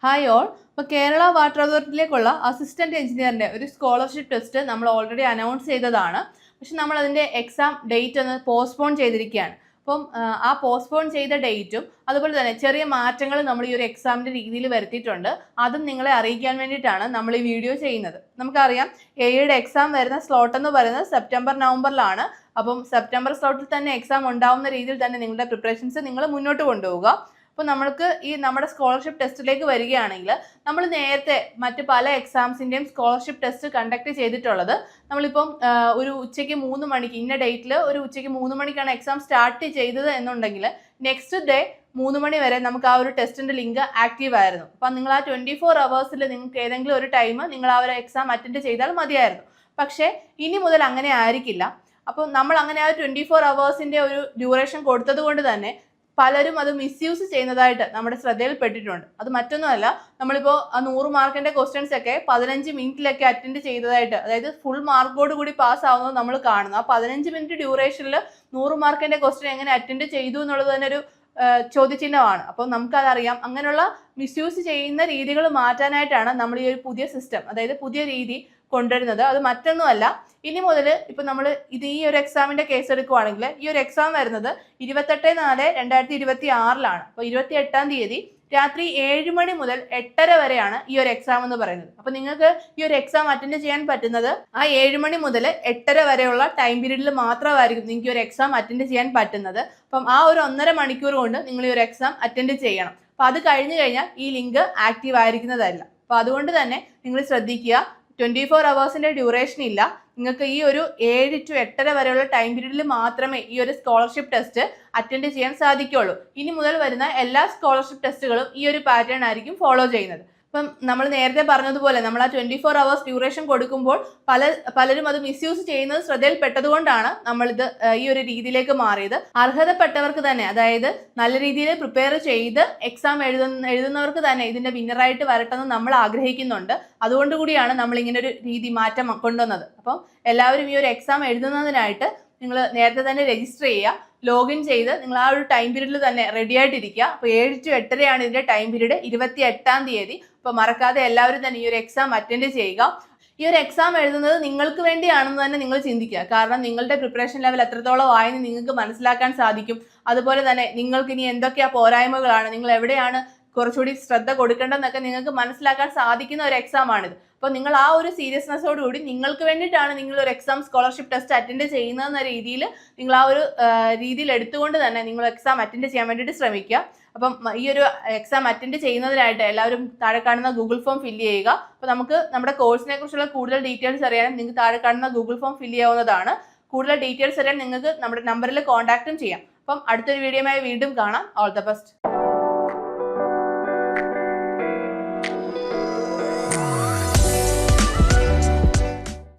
Hi all. ഇപ്പോൾ Kerala water അതോറിറ്റിയിലേക്കുള്ള assistant എഞ്ചിനീയറിന്റെ ഒരു scholarship test നമ്മൾ ഓൾറെഡി അനൗൺസ് ചെയ്തതാണ്. പക്ഷെ നമ്മൾ അതിന്റെ എക്സാം ഡേറ്റ് ഒന്ന് പോസ്റ്റ്പോൺ ചെയ്തിരിക്കുകയാണ്. അപ്പം ആ പോസ്റ്റ്പോൺ ചെയ്ത ഡേറ്റും അതുപോലെ തന്നെ ചെറിയ മാറ്റങ്ങൾ നമ്മൾ ഈ ഒരു എക്സാമിന്റെ രീതിയിൽ വരുത്തിയിട്ടുണ്ട്. അതും നിങ്ങളെ അറിയിക്കാൻ വേണ്ടിയിട്ടാണ് നമ്മൾ ഈ വീഡിയോ ചെയ്യുന്നത്. നമുക്കറിയാം എയുടെ എക്സാം വരുന്ന സ്ലോട്ട് എന്ന് പറയുന്നത് സെപ്റ്റംബർ നവംബറിലാണ്. അപ്പം സെപ്റ്റംബർ സ്ലോട്ടിൽ തന്നെ എക്സാം ഉണ്ടാവുന്ന രീതിയിൽ തന്നെ നിങ്ങളുടെ പ്രിപ്പറേഷൻസ് നിങ്ങൾ മുന്നോട്ട് കൊണ്ടുപോവുക. അപ്പോൾ നമ്മൾക്ക് ഈ നമ്മുടെ സ്കോളർഷിപ്പ് ടെസ്റ്റിലേക്ക് വരികയാണെങ്കിൽ നമ്മൾ നേരത്തെ മറ്റ് പല എക്സാംസിൻ്റെയും സ്കോളർഷിപ്പ് ടെസ്റ്റ് കണ്ടക്ട് ചെയ്തിട്ടുള്ളത് നമ്മളിപ്പം ഒരു ഉച്ചയ്ക്ക് 3 മണിക്ക് ഇന്ന ഡേറ്റിൽ ഒരു ഉച്ചയ്ക്ക് 3 മണിക്കാണ് എക്സാം സ്റ്റാർട്ട് ചെയ്തത് എന്നുണ്ടെങ്കിൽ നെക്സ്റ്റ് ഡേ 3 മണി വരെ നമുക്ക് ആ ഒരു ടെസ്റ്റിന്റെ ലിങ്ക് ആക്റ്റീവ് ആയിരുന്നു. അപ്പം നിങ്ങൾ ആ 24 hours നിങ്ങൾക്ക് ഏതെങ്കിലും ഒരു ടൈം നിങ്ങൾ ആ ഒരു എക്സാം അറ്റൻഡ് ചെയ്താൽ മതിയായിരുന്നു. പക്ഷേ ഇനി മുതൽ അങ്ങനെ ആയിരിക്കില്ല. അപ്പം നമ്മൾ അങ്ങനെ ആ 24 hours ഒരു ഡ്യൂറേഷൻ കൊടുത്തത് കൊണ്ട് തന്നെ പലരും അത് മിസ്യൂസ് ചെയ്യുന്നതായിട്ട് നമ്മുടെ ശ്രദ്ധയിൽപ്പെട്ടിട്ടുണ്ട്. അത് മറ്റൊന്നുമല്ല, നമ്മളിപ്പോൾ ആ 100 മാർക്കിന്റെ ക്വസ്റ്റ്യൻസ് ഒക്കെ 15 മിനിറ്റിലൊക്കെ അറ്റൻഡ് ചെയ്തതായിട്ട്, അതായത് ഫുൾ മാർക്കോട് കൂടി പാസ് ആവുന്നത് നമ്മൾ കാണുന്നു. ആ 15 മിനിറ്റ് ഡ്യൂറേഷനിൽ 100 മാർക്കിന്റെ ക്വസ്റ്റ്യൻ എങ്ങനെ അറ്റൻഡ് ചെയ്തു എന്നുള്ളത് തന്നെ ഒരു ചോദ്യചിഹ്നമാണ്. അപ്പോൾ നമുക്കതറിയാം. അങ്ങനെയുള്ള മിസ്യൂസ് ചെയ്യുന്ന രീതികൾ മാറ്റാനായിട്ടാണ് നമ്മൾ ഈ ഒരു പുതിയ സിസ്റ്റം, അതായത് പുതിയ രീതി കൊണ്ടുവരുന്നത്. അത് മറ്റൊന്നുമല്ല, ഇനി മുതൽ ഇപ്പം നമ്മൾ ഈ ഒരു എക്സാമിന്റെ കേസ് എടുക്കുവാണെങ്കിൽ ഈ ഒരു എക്സാം വരുന്നത് 28/4/2026 അപ്പോൾ 28-ാം തീയതി രാത്രി 7 മണി മുതൽ 8:30 വരെയാണ് ഈ ഒരു എക്സാം എന്ന് പറയുന്നത്. അപ്പൊ നിങ്ങൾക്ക് ഈ ഒരു എക്സാം അറ്റൻഡ് ചെയ്യാൻ പറ്റുന്നത് ആ 7 മണി മുതൽ 8:30 വരെയുള്ള ടൈം പീരീഡിൽ മാത്രമായിരിക്കും നിങ്ങൾക്ക് ഈ ഒരു എക്സാം അറ്റൻഡ് ചെയ്യാൻ പറ്റുന്നത്. അപ്പം ആ ഒരു 1.5 മണിക്കൂർ കൊണ്ട് നിങ്ങൾ ഈ ഒരു എക്സാം അറ്റൻഡ് ചെയ്യണം. അപ്പൊ അത് കഴിഞ്ഞു കഴിഞ്ഞാൽ ഈ ലിങ്ക് ആക്റ്റീവ് ആയിരിക്കുന്നതല്ല. അപ്പൊ അതുകൊണ്ട് തന്നെ നിങ്ങൾ ശ്രദ്ധിക്കുക, 24 hours ഡ്യൂറേഷൻ ഇല്ല. നിങ്ങൾക്ക് ഈ ഒരു 7 to 8:30 വരെയുള്ള ടൈം പീരീഡിൽ മാത്രമേ ഈ ഒരു സ്കോളർഷിപ്പ് ടെസ്റ്റ് അറ്റൻഡ് ചെയ്യാൻ സാധിക്കുകയുള്ളൂ. ഇനി മുതൽ വരുന്ന എല്ലാ സ്കോളർഷിപ്പ് ടെസ്റ്റുകളും ഈ ഒരു പാറ്റേൺ ആയിരിക്കും ഫോളോ ചെയ്യുന്നത്. ഇപ്പം നമ്മൾ നേരത്തെ പറഞ്ഞതുപോലെ നമ്മൾ ആ 24 hours ഡ്യൂറേഷൻ കൊടുക്കുമ്പോൾ പലരും അത് മിസ്യൂസ് ചെയ്യുന്നത് ശ്രദ്ധയിൽപ്പെട്ടതുകൊണ്ടാണ് നമ്മളിത് ഈ ഒരു രീതിയിലേക്ക് മാറിയത്. അർഹതപ്പെട്ടവർക്ക് തന്നെ, അതായത് നല്ല രീതിയിൽ പ്രിപ്പയർ ചെയ്ത് എക്സാം എഴുതുന്നവർക്ക് തന്നെ ഇതിന്റെ വിന്നറായിട്ട് വരട്ടെന്ന് നമ്മൾ ആഗ്രഹിക്കുന്നുണ്ട്. അതുകൊണ്ട് കൂടിയാണ് നമ്മൾ ഇങ്ങനെ ഒരു രീതി മാറ്റം കൊണ്ടുവന്നത്. അപ്പം എല്ലാവരും ഈ ഒരു എക്സാം എഴുതുന്നതിനായിട്ട് നിങ്ങൾ നേരത്തെ തന്നെ രജിസ്റ്റർ ചെയ്യുക, ലോഗിൻ ചെയ്ത് നിങ്ങൾ ആ ഒരു ടൈം പീരീഡിൽ തന്നെ റെഡി ആയിട്ടിരിക്കുക. അപ്പോൾ 7 to 8:30 ഇതിന്റെ ടൈം പീരീഡ്, 28-ാം തീയതി. അപ്പോൾ മറക്കാതെ എല്ലാവരും തന്നെ ഈ ഒരു എക്സാം അറ്റൻഡ് ചെയ്യുക. ഈ ഒരു എക്സാം എഴുതുന്നത് നിങ്ങൾക്ക് വേണ്ടിയാണെന്ന് തന്നെ നിങ്ങൾ ചിന്തിക്കുക. കാരണം നിങ്ങളുടെ പ്രിപ്പറേഷൻ ലെവൽ എത്രത്തോളം ആയെന്ന് നിങ്ങൾക്ക് മനസ്സിലാക്കാൻ സാധിക്കും. അതുപോലെ തന്നെ നിങ്ങൾക്ക് ഇനി എന്തൊക്കെയാ പോരായ്മകളാണ്, നിങ്ങൾ എവിടെയാണ് കുറച്ചുകൂടി ശ്രദ്ധ കൊടുക്കേണ്ടതെന്നൊക്കെ നിങ്ങൾക്ക് മനസ്സിലാക്കാൻ സാധിക്കുന്ന ഒരു എക്സാം ആണിത്. അപ്പോൾ നിങ്ങൾ ആ ഒരു സീരിയസ്നെസ്സോടുകൂടി നിങ്ങൾക്ക് വേണ്ടിയിട്ടാണ് നിങ്ങൾ ഒരു എക്സാം സ്കോളർഷിപ്പ് ടെസ്റ്റ് അറ്റൻഡ് ചെയ്യുന്നതെന്ന രീതിയിൽ നിങ്ങൾ ആ ഒരു രീതിയിൽ എടുത്തുകൊണ്ട് തന്നെ നിങ്ങൾ എക്സാം അറ്റൻഡ് ചെയ്യാൻ വേണ്ടിയിട്ട് ശ്രമിക്കുക. അപ്പം ഈ ഒരു എക്സാം അറ്റൻഡ് ചെയ്യുന്നതിനായിട്ട് എല്ലാവരും താഴെ കാണുന്ന ഗൂഗിൾ ഫോം ഫില്ല് ചെയ്യുക. അപ്പോൾ നമുക്ക് നമ്മുടെ കോഴ്സിനെ കുറിച്ചുള്ള കൂടുതൽ ഡീറ്റെയിൽസ് അറിയാനും നിങ്ങൾക്ക് താഴെ കാണുന്ന ഗൂഗിൾ ഫോം ഫില്ല് ചെയ്യാവുന്നതാണ്. കൂടുതൽ ഡീറ്റെയിൽസ് അറിയാൻ നിങ്ങൾക്ക് നമ്മുടെ നമ്പറിൽ കോൺടാക്റ്റും ചെയ്യാം. അപ്പം അടുത്തൊരു വീഡിയോയുമായി വീണ്ടും കാണാം. All the best.